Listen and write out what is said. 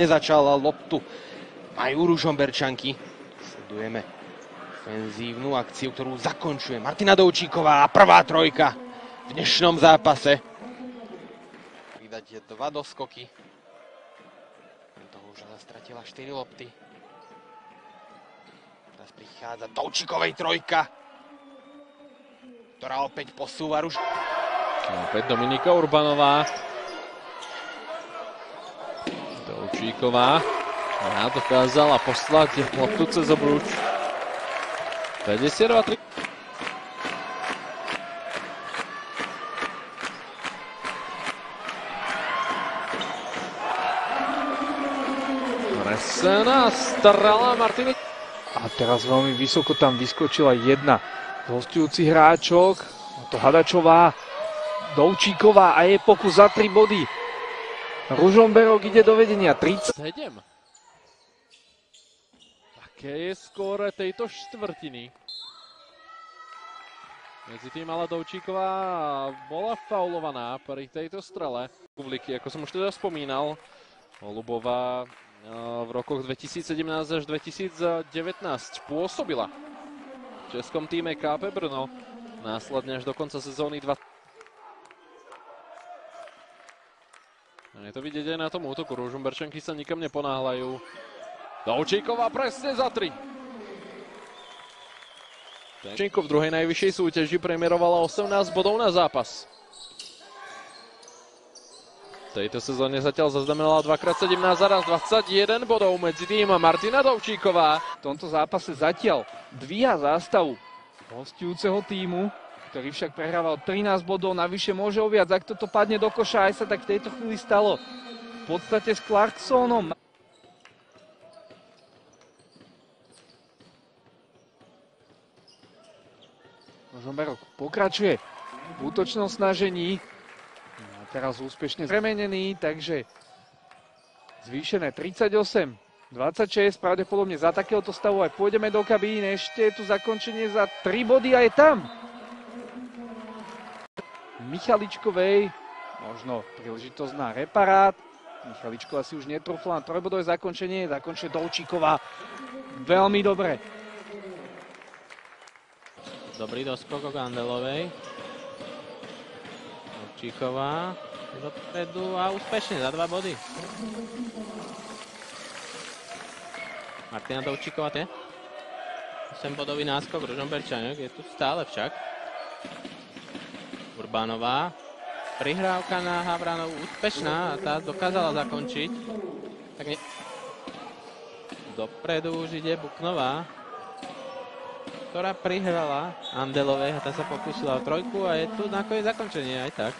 Nezačal loptu. Majú Ružomberčanky. Sledujeme ofenzívnu akciu, ktorú zakončuje Martina Dovčíková. Prvá trojka v dnešnom zápase. Vydať 2 doskoky. Toho už ale stratila 4 lopty. Teraz prichádza Dovčíkovej trojka, ktorá opäť posúva Opäť Dominika Urbanová. Dovčíková. Ona dokázala poslať loptu cez obruč. 52-3. Presná strela Martiny. A teraz veľmi vysoko tam vyskočila jedna z hostujúcich hráčok. To Hadačová, Dovčíková a je pokus za 3 body. Ružomberok ide do vedenia 37. Aké je skóre tejto štvrtiny? Medzi tým ale Dovčíková bola faulovaná pri tejto strele. Publiky, ako som už teda spomínal, Holubová v rokoch 2017 až 2019 pôsobila v českom týme KP Brno. Následne až do konca sezóny 2. Je to vidieť aj na tom útoku. Ružomberčanky sa nikam neponáhľajú. Dovčíková presne za 3. Dovčíková v druhej najvyššej súťaži premiérovala 18 bodov na zápas. V tejto sezóne zatiaľ zaznamenala 2x17 a raz 21 bodov. Medzi tým Martina Dovčíková. V tomto zápase zatiaľ dvíha zástavu hostujúceho týmu, ktorý však prehrával 13 bodov, navyše môže o viac. Ak toto padne do koša, aj sa tak v tejto chvíli stalo v podstate s Clarksonom. Ružomberok pokračuje v útočnom snažení. A teraz úspešne premenený, takže zvýšené 38. 26, pravdepodobne za takéhoto stavu aj pôjdeme do kabíny. Ešte je tu zakončenie za 3 body a je tam. Michaličkovej, možno príležitosť na reparát. Michaličková si už netrúfla na trojbodové zakončenie, zakončuje Dovčíková veľmi dobre. Dobrý doskok od Andelovej. Dovčíková dopredu a úspešne za 2 body. Martina Dovčíková, 8 bodový náskok Ružomberčaniek, je tu stále však. Urbanová, prihrávka na Havranovú, úspešná a tá dokázala zakončiť. Tak dopredu už ide Buknová, ktorá prihrala Andelovej a tá sa pokúsila o trojku a je tu nakoniec zakončenie aj tak.